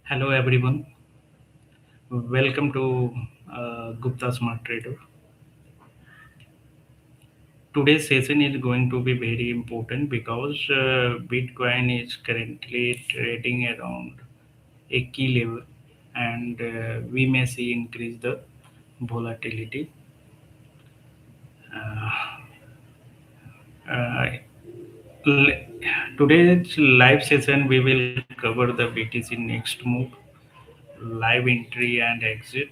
Hello everyone, welcome to Gupta Smart Trader. Today's session is going to be very important because Bitcoin is currently trading around a key level and we may see increase the volatility. Uh, uh, l- Today's live session we will cover the BTC next move, live entry and exit,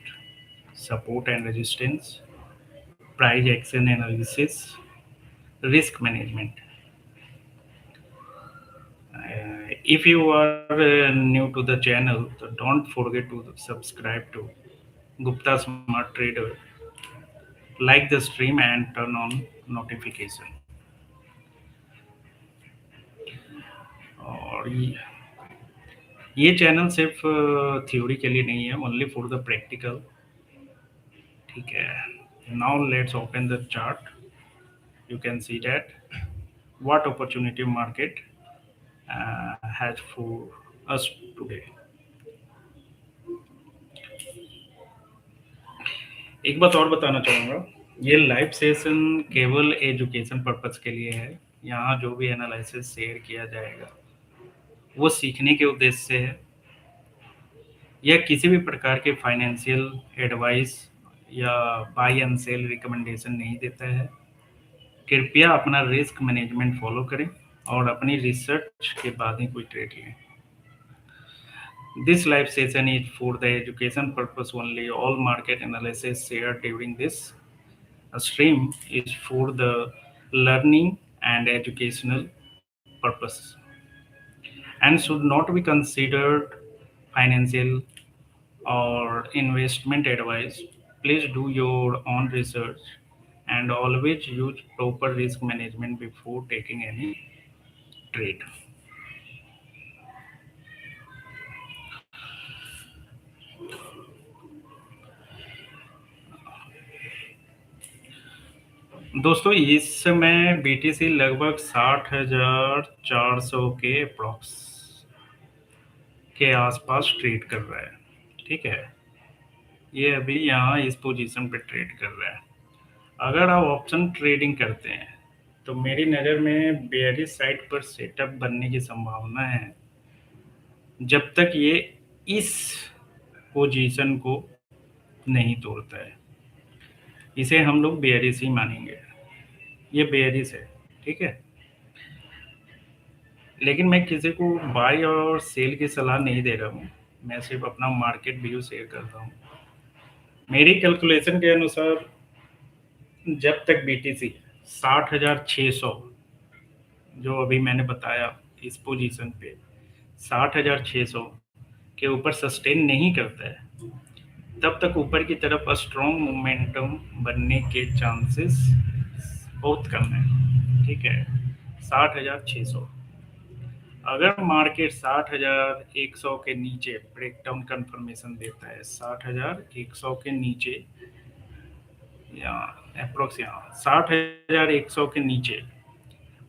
support and resistance, price action analysis, risk management. If you are new to the channel, so don't forget to subscribe to Gupta Smart Trader, like the stream and turn on notification. और ये channel सिर्फ theory के लिए नहीं है, only for the practical. ठीक है. Now let's open the chart. You can see that what opportunity market has for us today. एक बात और बताना चाहूँगा, ये लाइव सेशन केवल एजुकेशन पर्पस के लिए है. यहाँ जो भी एनालिसिस शेयर किया जाएगा वो सीखने के उद्देश्य से है. यह किसी भी प्रकार के फाइनेंशियल एडवाइस या बाय एंड सेल रिकमेंडेशन नहीं देता है. कृपया अपना रिस्क मैनेजमेंट फॉलो करें और अपनी रिसर्च के बाद ही कोई ट्रेड लें. This live session is for the education purpose only. All market analysis shared during this stream is for the learning and educational purpose and should not be considered financial or investment advice. Please do your own research and always use proper risk management before taking any trade. दोस्तों इस समय BTC लगभग 60,400 के approx के आसपास trade कर रहा है. ठीक है. ये अभी यहाँ इस पोजीशन पे ट्रेड कर रहा है. अगर आप ऑप्शन ट्रेडिंग करते हैं तो मेरी नज़र में बेयरिश साइड पर सेटअप बनने की संभावना है जब तक ये इस पोजीशन को नहीं तोड़ता है. इसे हम लोग बेयरिश ही मानेंगे. ये बेयरिश है. ठीक है. लेकिन मैं किसी को बाय और सेल की सलाह नहीं दे रहा हूँ. मैं सिर्फ अपना मार्केट व्यू शेयर करता हूँ. मेरी कैलकुलेशन के अनुसार जब तक बीटीसी 60,600 जो अभी मैंने बताया इस पोजीशन पे 60,600 के ऊपर सस्टेन नहीं करता है तब तक ऊपर की तरफ स्ट्रॉन्ग मोमेंटम बनने के चांसेस बहुत कम है. ठीक है. 60,600. अगर मार्केट 60,100 के नीचे ब्रेकडाउन कंफर्मेशन देता है, 60,100 के नीचे या अप्रोक्स यहाँ 60,100 के नीचे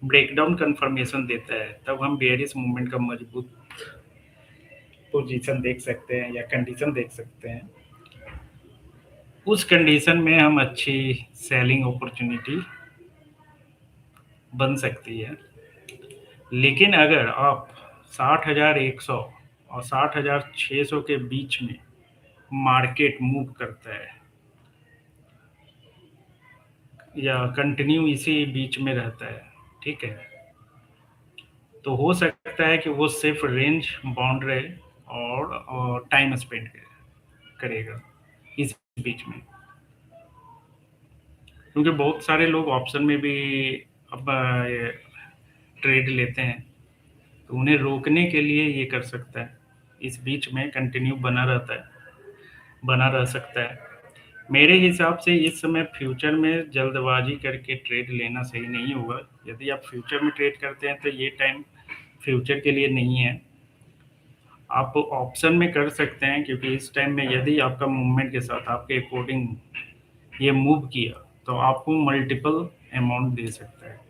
ब्रेकडाउन कंफर्मेशन देता है तब हम बेयरिश मूवमेंट का मजबूत पोजीशन देख सकते हैं या कंडीशन देख सकते हैं. उस कंडीशन में हम अच्छी सेलिंग अपॉर्चुनिटी बन सकती है. लेकिन अगर आप 60,100 और 60,600 के बीच में मार्केट मूव करता है या कंटिन्यू इसी बीच में रहता है, ठीक है, तो हो सकता है कि वो सिर्फ रेंज बाउंड रहे और टाइम स्पेंड करेगा इस बीच में. क्योंकि बहुत सारे लोग ऑप्शन में भी अब ट्रेड लेते हैं तो उन्हें रोकने के लिए ये कर सकता है. इस बीच में कंटिन्यू बना रहता है, बना रह सकता है. मेरे हिसाब से इस समय फ्यूचर में जल्दबाजी करके ट्रेड लेना सही नहीं होगा. यदि आप फ्यूचर में ट्रेड करते हैं तो ये टाइम फ्यूचर के लिए नहीं है. आप ऑप्शन में कर सकते हैं क्योंकि इस टाइम में यदि आपका मूवमेंट के साथ आपके अकॉर्डिंग ये मूव किया तो आपको मल्टीपल अमाउंट दे सकता है.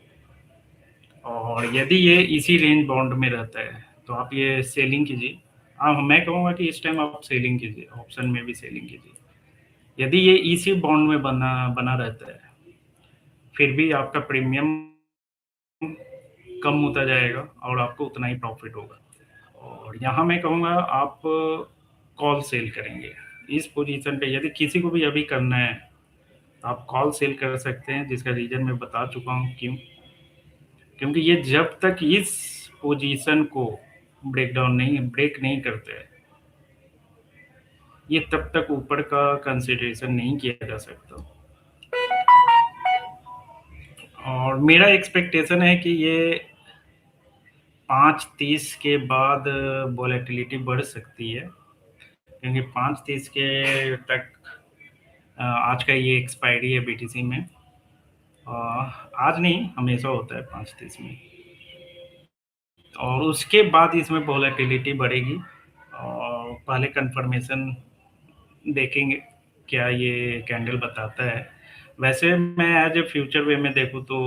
और यदि ये इसी रेंज बाउंड में रहता है तो आप ये सेलिंग कीजिए। मैं कहूँगा कि इस टाइम आप सेलिंग कीजिए, ऑप्शन में भी सेलिंग कीजिए। यदि ये इसी बॉन्ड में बना बना रहता है, फिर भी आपका प्रीमियम कम होता जाएगा और आपको उतना ही प्रॉफिट होगा। और यहाँ मैं कहूँगा आप कॉल सेल करेंगे इस पोजीशन पे। यदि किसी को भी अभी करना है, तो आप कॉल सेल कर सकते हैं, जिसका रीज़न मैं बता चुका हूँ क्यों। क्योंकि ये जब तक इस पोजीशन को ब्रेक नहीं करते हैं, ये तब तक ऊपर का कंसिडरेशन नहीं किया जा सकता। और मेरा एक्सपेक्टेशन है कि ये 5:30 के बाद वोलेटिलिटी बढ़ सकती है, क्योंकि 5:30 के तक आज का ये एक्सपायरी है बीटीसी में। आज नहीं, हमेशा होता है 5:30 में। और उसके बाद इसमें वोलेटिलिटी बढ़ेगी और पहले कंफर्मेशन देखेंगे क्या ये कैंडल बताता है। वैसे मैं एज ए फ्यूचर वे में देखूँ तो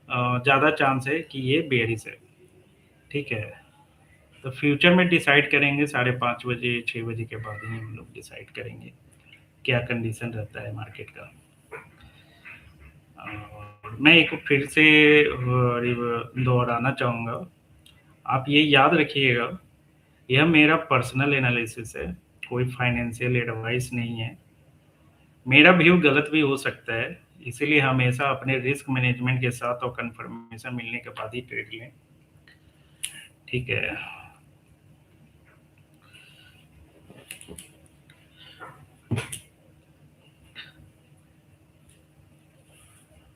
ज़्यादा चांस है कि ये बेयरिश है। ठीक है, तो फ्यूचर में डिसाइड करेंगे 5:30 बजे 6 बजे के बाद ही हम लोग डिसाइड करेंगे क्या कंडीशन रहता है मार्केट का। और मैं एक फिर से दोहराना चाहूँगा, आप ये याद रखिएगा, यह मेरा पर्सनल एनालिसिस है, कोई फाइनेंशियल एडवाइस नहीं है। मेरा व्यू गलत भी हो सकता है, इसीलिए हमेशा अपने रिस्क मैनेजमेंट के साथ और कंफर्मेशन मिलने के बाद ही ट्रेड लें। ठीक है।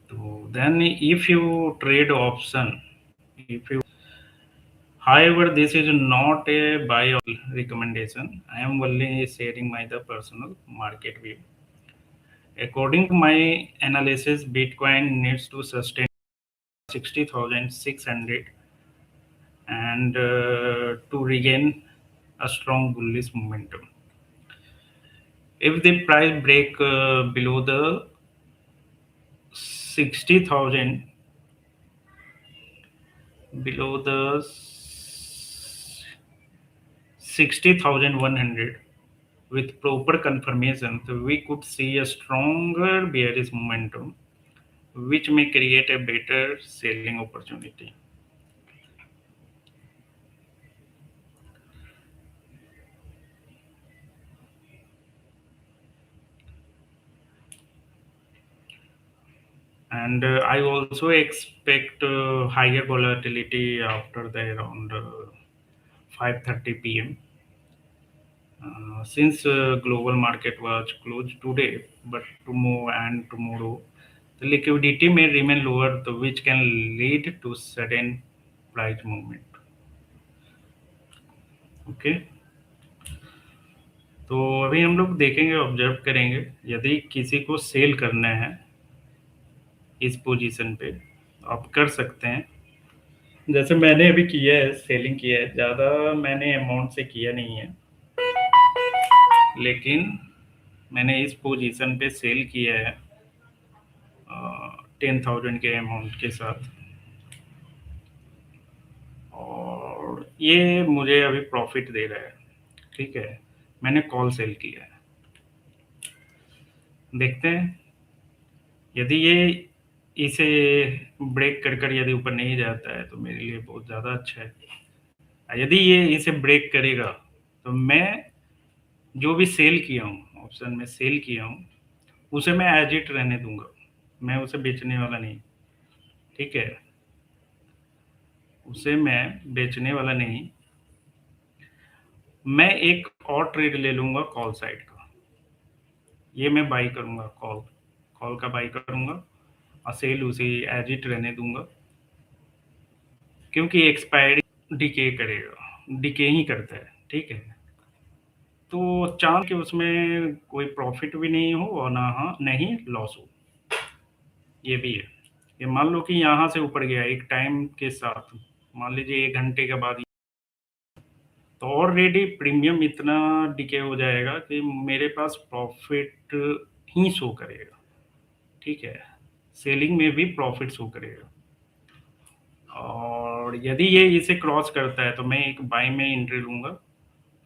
So then if you trade option, if you, however, this is not a buy or recommendation. I am only sharing my the personal market view. According to my analysis, Bitcoin needs to sustain 60,600 and to regain a strong bullish momentum. If the price break below the 60,000, below the 60,100, with proper confirmation, so we could see a stronger bearish momentum, which may create a better selling opportunity. And I also expect higher volatility after the around 5:30 p.m. Since global market was closed today, but tomorrow, the liquidity may remain lower, which can lead to sudden price movement. Okay. तो अभी हम लोग देखेंगे, observe करेंगे, यदि किसी को cell करना है इस पोजीशन पे आप कर सकते हैं। जैसे मैंने अभी किया है, सेलिंग किया है, ज़्यादा मैंने अमाउंट से किया नहीं है, लेकिन मैंने इस पोजीशन पे सेल किया है 10,000 के अमाउंट के साथ, और ये मुझे अभी प्रॉफिट दे रहा है। ठीक है, मैंने कॉल सेल किया है। देखते हैं, यदि ये इसे ब्रेक कर यदि ऊपर नहीं जाता है तो मेरे लिए बहुत ज़्यादा अच्छा है। यदि ये इसे ब्रेक करेगा तो मैं जो भी सेल किया हूँ, ऑप्शन में सेल किया हूँ, उसे मैं एज इट रहने दूंगा, मैं उसे बेचने वाला नहीं। ठीक है, उसे मैं बेचने वाला नहीं, मैं एक और ट्रेड ले लूंगा कॉल साइड का। ये मैं बाई करूंगा, कॉल कॉल का बाई करूंगा और सेल उसे एज इट रहने दूंगा, क्योंकि एक्सपायरी डिके करेगा, डिके ही करता है। ठीक है, तो चांस कि उसमें कोई प्रॉफिट भी नहीं हो और नहीं लॉस हो, ये भी है। ये मान लो कि यहाँ से ऊपर गया एक टाइम के साथ, मान लीजिए 1 घंटे के बाद, तो ऑलरेडी प्रीमियम इतना डिके हो जाएगा कि मेरे पास प्रॉफिट ही शो करेगा। ठीक है, सेलिंग में भी प्रॉफिट शो करेगा। और यदि ये इसे क्रॉस करता है तो मैं एक बाय में एंट्री लूँगा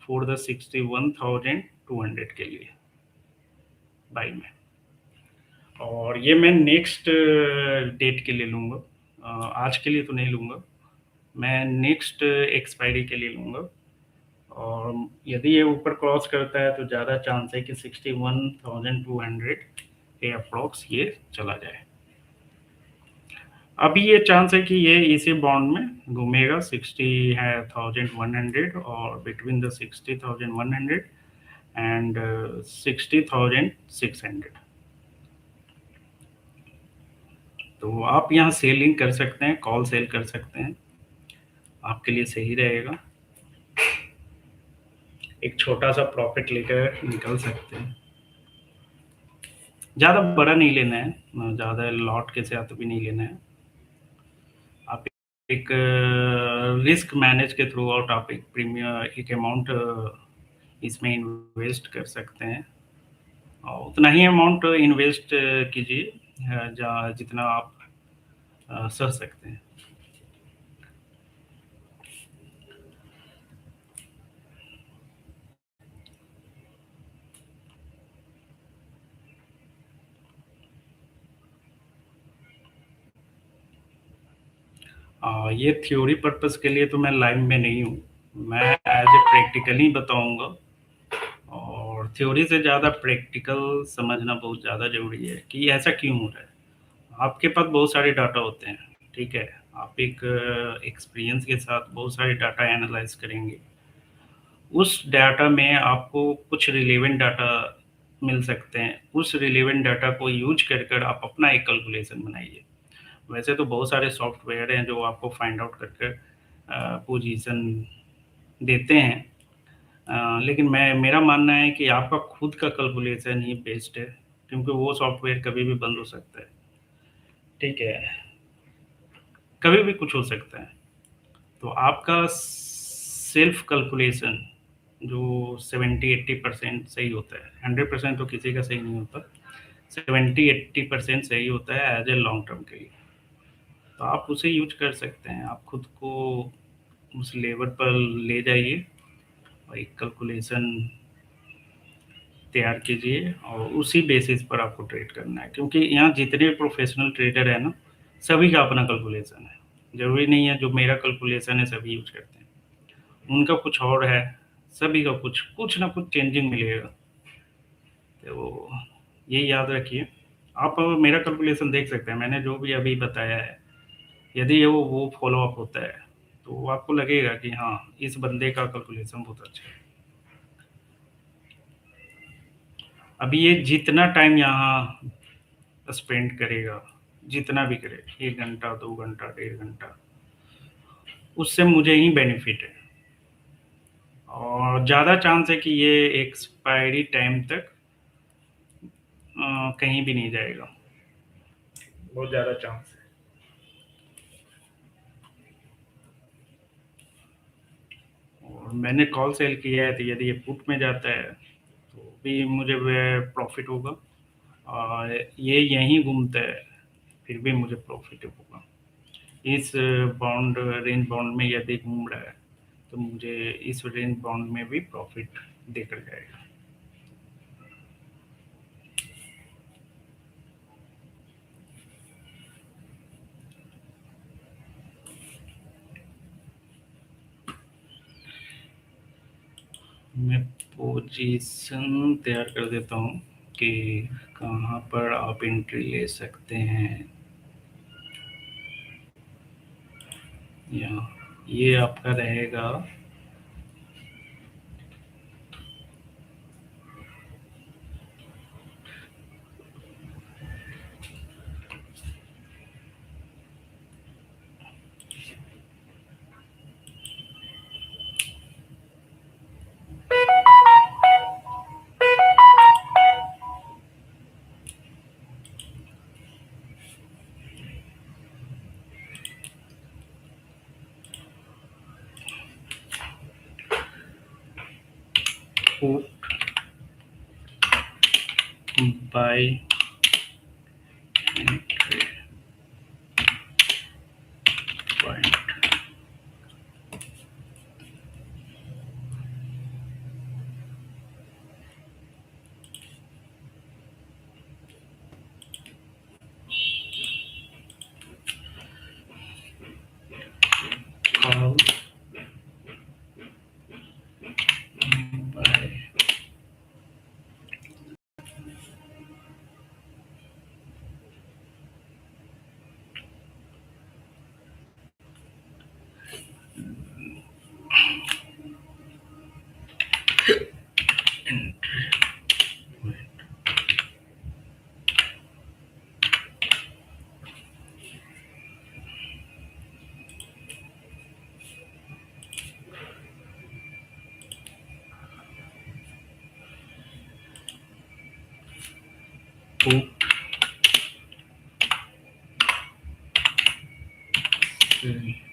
फॉर द 61,200 के लिए बाय में, और ये मैं नेक्स्ट डेट के लिए लूँगा। आज के लिए तो नहीं लूँगा, मैं नेक्स्ट एक्सपायरी के लिए लूँगा। और यदि ये ऊपर क्रॉस करता है तो ज़्यादा चांस है कि 61,200 के अप्रॉक्स ये चला जाए। अभी ये चांस है कि ये इसी बॉन्ड में घूमेगा 60,100 और बिटवीन द 60,100 एंड 60,600। तो आप यहाँ सेलिंग कर सकते हैं, कॉल सेल कर सकते हैं, आपके लिए सही रहेगा। एक छोटा सा प्रॉफिट लेकर निकल सकते हैं। ज़्यादा बड़ा नहीं लेना है, ज़्यादा लॉट के साथ भी नहीं लेना है। आप एक रिस्क मैनेज के थ्रू आउट आप एक प्रीमियम एक अमाउंट इसमें इन्वेस्ट कर सकते हैं, और उतना ही अमाउंट इन्वेस्ट कीजिए जितना आप सह सकते हैं। ये थ्योरी पर्पस के लिए तो मैं लाइव में नहीं हूँ, मैं एज ए प्रैक्टिकल ही बताऊंगा, और थ्योरी से ज़्यादा प्रैक्टिकल समझना बहुत ज़्यादा ज़रूरी है कि ऐसा क्यों हो रहा है। आपके पास बहुत सारे डाटा होते हैं, ठीक है, आप एक एक्सपीरियंस के साथ बहुत सारे डाटा एनालाइज करेंगे, उस डाटा में आपको कुछ रिलेवेंट डाटा मिल सकते हैं, उस रिलेवेंट डाटा को यूज कर कर आप अपना एक कैलकुलेशन बनाइए। वैसे तो बहुत सारे सॉफ्टवेयर हैं जो आपको फाइंड आउट कर कर पोजीशन देते हैं, लेकिन मेरा मानना है कि आपका खुद का कैलकुलेशन ही बेस्ट है, क्योंकि वो सॉफ्टवेयर कभी भी बंद हो सकता है, ठीक है, कभी भी कुछ हो सकता है। तो आपका सेल्फ कैलकुलेशन जो 70-80% सही होता है, 100% तो किसी का सही नहीं होता, 70-80% सही होता है एज ए लॉन्ग टर्म के लिए। तो आप उसे यूज कर सकते हैं, आप खुद को उस लेवल पर ले जाइए और एक कैलकुलेशन तैयार कीजिए, और उसी बेसिस पर आपको ट्रेड करना है, क्योंकि यहाँ जितने प्रोफेशनल ट्रेडर है ना, सभी का अपना कैलकुलेशन है। ज़रूरी नहीं है जो मेरा कैलकुलेशन है सभी यूज करते हैं, उनका कुछ और है, सभी का कुछ ना कुछ चेंजिंग मिलेगा। तो ये याद रखिए, आप मेरा कैलकुलेशन देख सकते हैं, मैंने जो भी अभी बताया है, यदि वो फॉलो अप होता है तो आपको लगेगा कि हाँ, इस बंदे का कैलकुलेशन बहुत अच्छा है। अभी ये जितना टाइम यहाँ स्पेंड करेगा, जितना भी करे, 1 घंटा, 2 घंटा, 1.5 घंटा, उससे मुझे ही बेनिफिट है, और ज़्यादा चांस है कि ये एक्सपायरी टाइम तक कहीं भी नहीं जाएगा, बहुत ज़्यादा चांस है। और मैंने कॉल सेल किया है, तो यदि ये पुट में जाता है तो भी मुझे प्रॉफिट होगा, और ये यहीं घूमता है फिर भी मुझे प्रॉफिट होगा। इस बॉन्ड रेंज बॉन्ड में यदि घूम रहा है तो मुझे इस रेंज बॉन्ड में भी प्रॉफिट देकर जाएगा। मैं पोजीशन तैयार कर देता हूँ कि कहाँ पर आप एंट्री ले सकते हैं। यहाँ ये आपका रहेगा पुट बाय एंट्री पॉइंट। 2 3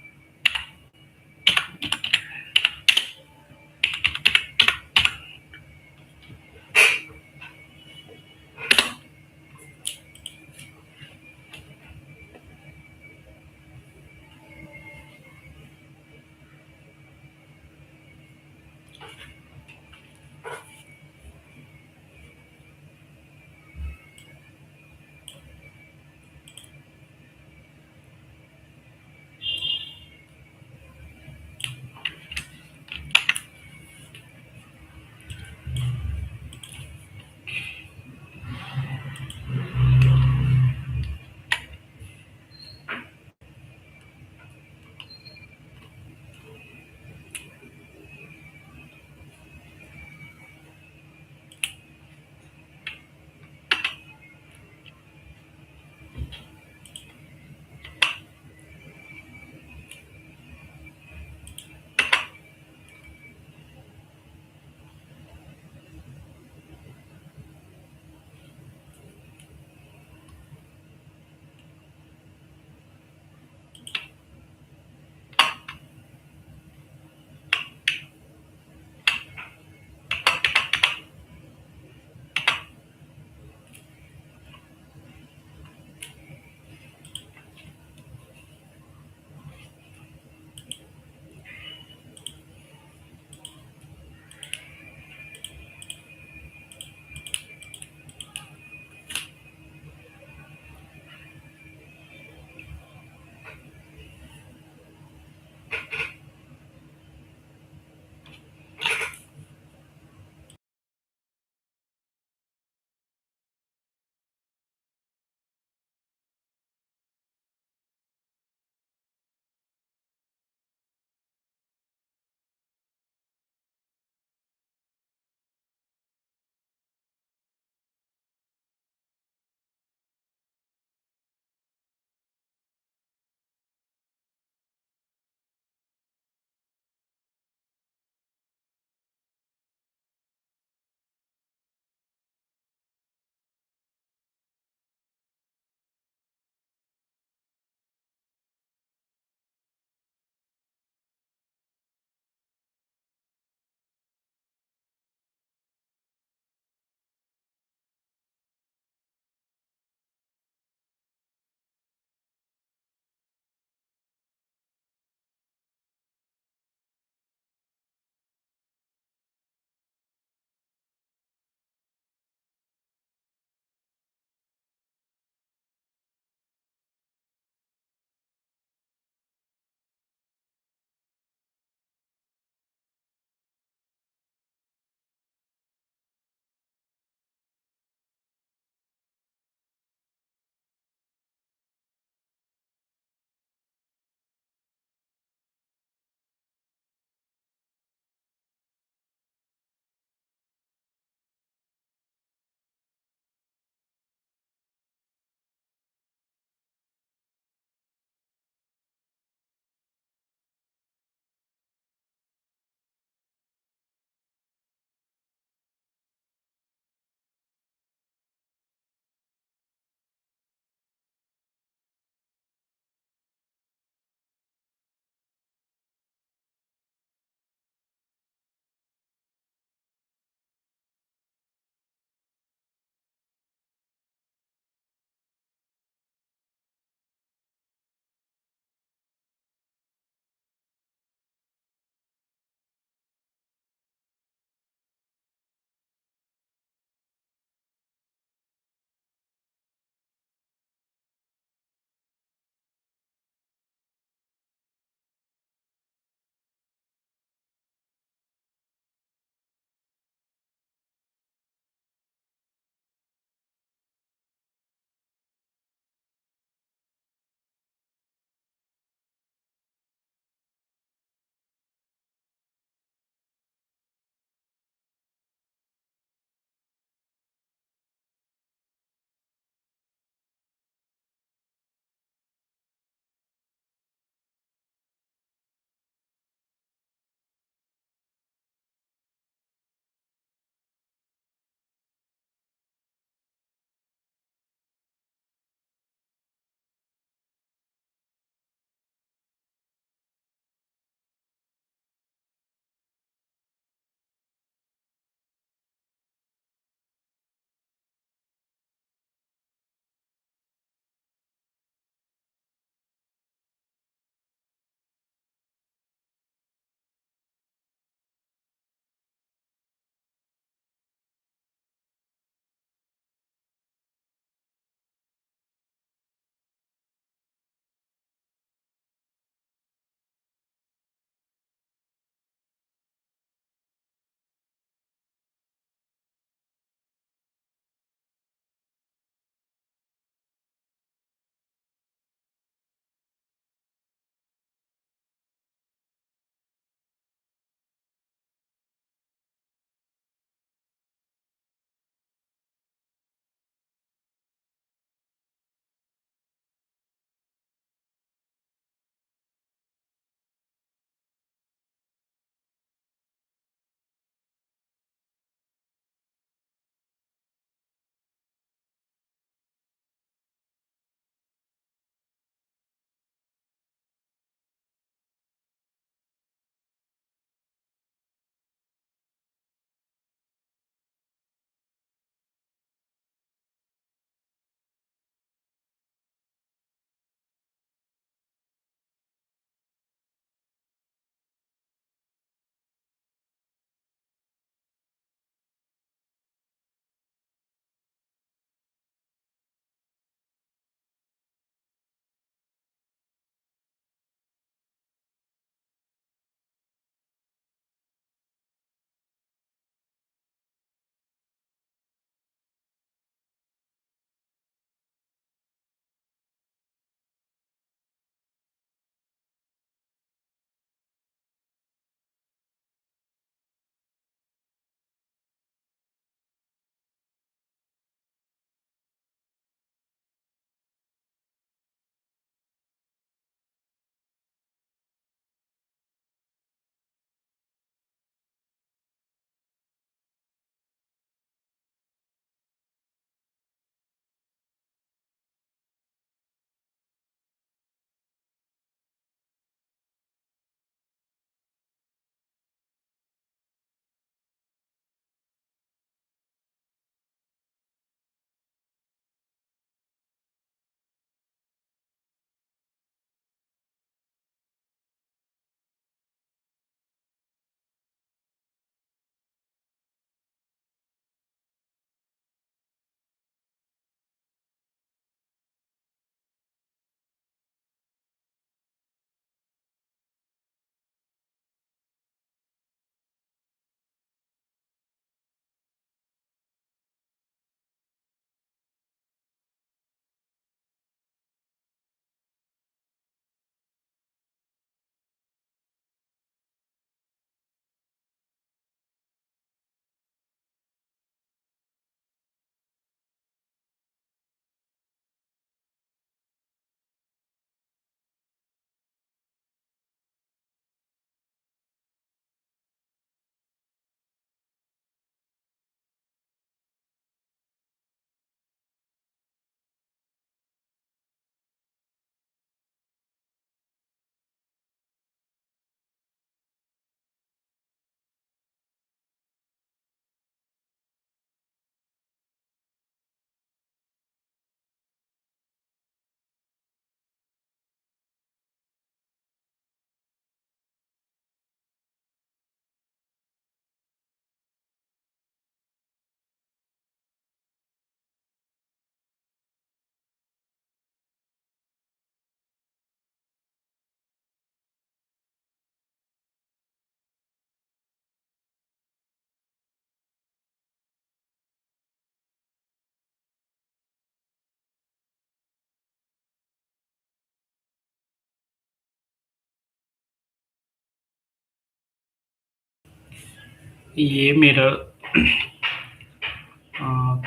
ये मेरा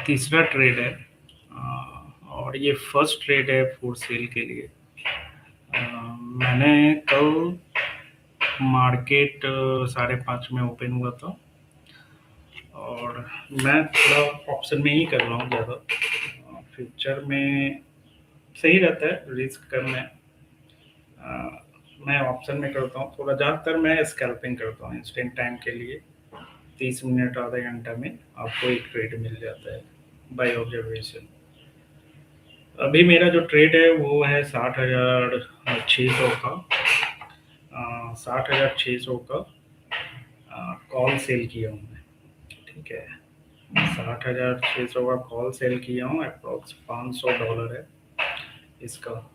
तीसरा ट्रेड है, और ये फर्स्ट ट्रेड है फूड सेल के लिए। मैंने कल मार्केट 5:30 में ओपन हुआ था, और मैं थोड़ा ऑप्शन में ही कर रहा हूँ ज़्यादा। फ्यूचर में सही रहता है रिस्क कम है। मैं ऑप्शन में करता हूँ थोड़ा, ज़्यादातर मैं स्कैल्पिंग करता हूँ इंस्टेंट टाइम के लिए। 30 मिनट आधा घंटा में आपको एक ट्रेड मिल जाता है बाय ऑब्जर्वेशन। अभी मेरा जो ट्रेड है वो है 60,600 का, 60,600 का कॉल सेल किया हूँ मैं। ठीक है, 60,600 का कॉल सेल किया हूँ, अप्रॉक्स $500 है इसका।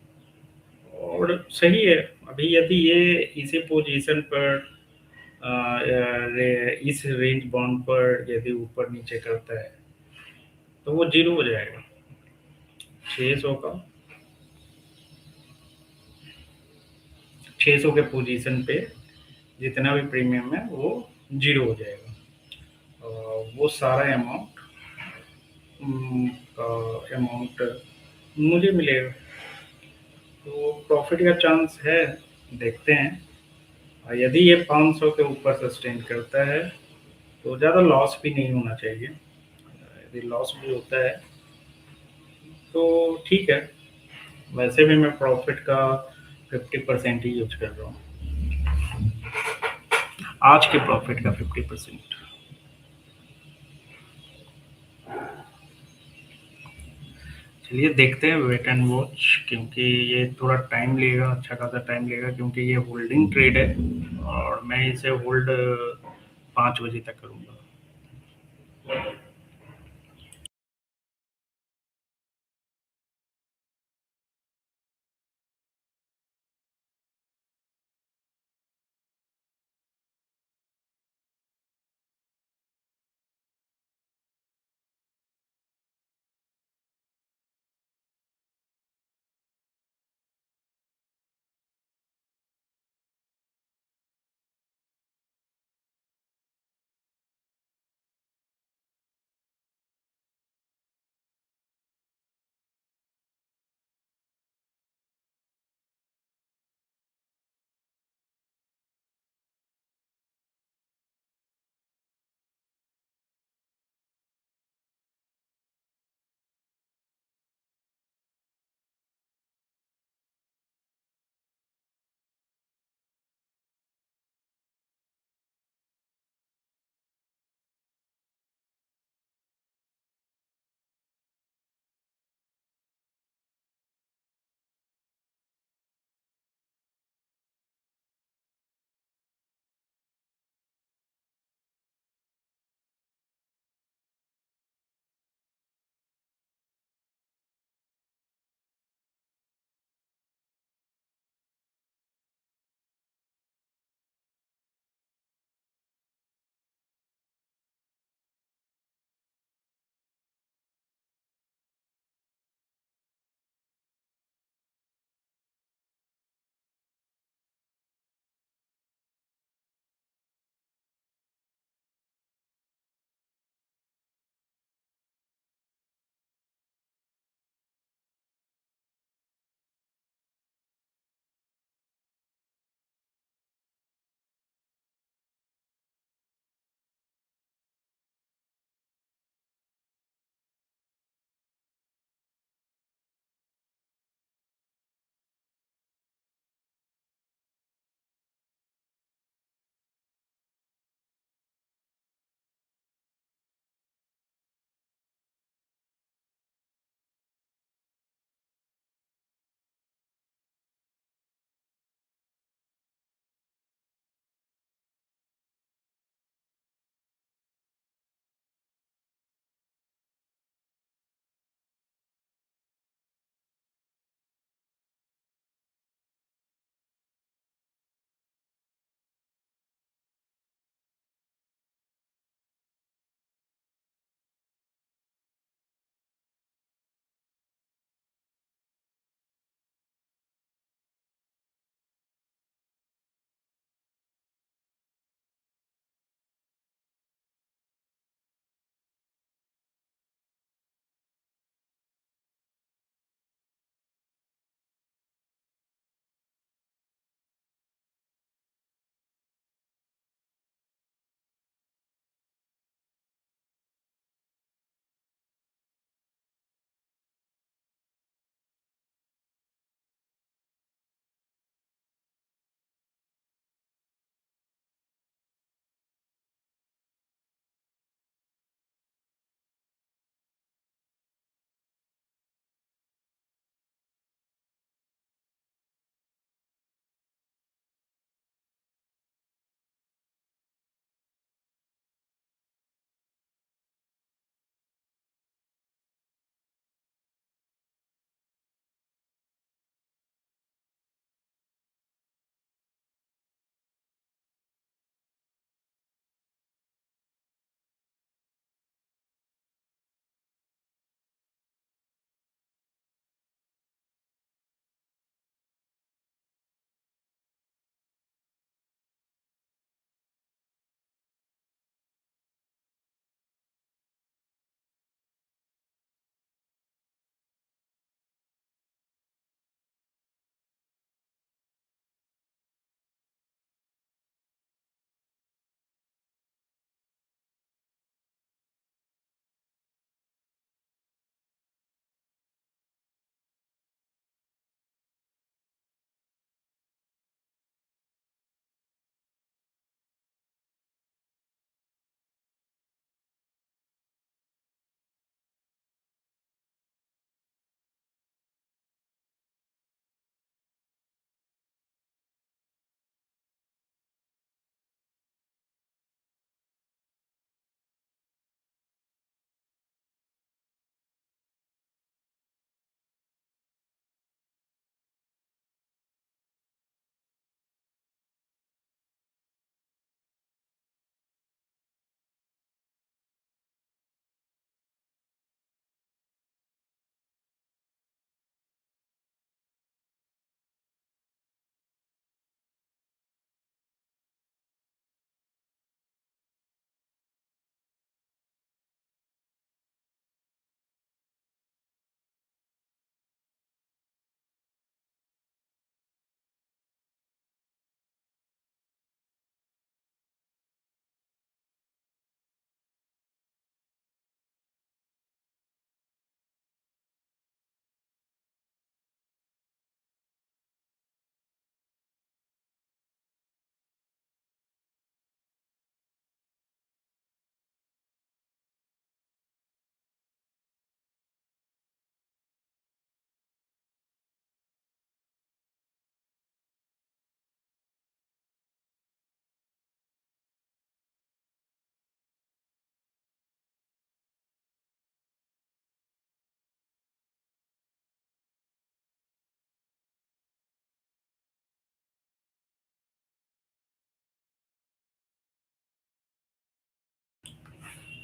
और सही है। अभी यदि ये इसी पोजीशन पर इस रेंज बाउंड पर यदि ऊपर नीचे करता है तो वो जीरो हो जाएगा। 600 का, 600 के पोजीशन पे जितना भी प्रीमियम है वो जीरो हो जाएगा। वो सारा का अमाउंट मुझे मिलेगा, तो प्रॉफिट का चांस है। देखते हैं। और यदि ये 500 के ऊपर सस्टेन करता है तो ज़्यादा लॉस भी नहीं होना चाहिए। यदि लॉस भी होता है तो ठीक है। वैसे भी मैं प्रॉफिट का 50% ही यूज कर रहा हूँ, आज के प्रॉफिट का 50%। चलिए देखते हैं, वेट एंड वॉच, क्योंकि ये थोड़ा टाइम लेगा, अच्छा खासा टाइम लेगा, क्योंकि ये होल्डिंग ट्रेड है और मैं इसे होल्ड 5 बजे तक करूँगा।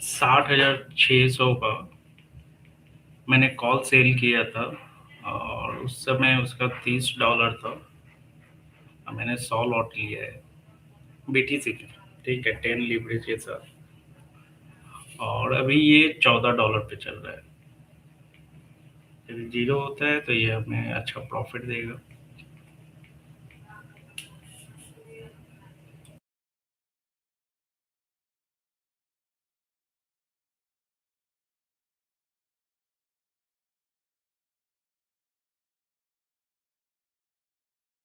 60,600 का मैंने कॉल सेल किया था और उस समय उसका $30 था। मैंने 100 लॉट लिया है बीटीसी के, ठीक है, 10 लीवरेज के साथ, और अभी ये $14 पे चल रहा है। यदि जीरो होता है तो ये हमें अच्छा प्रॉफिट देगा।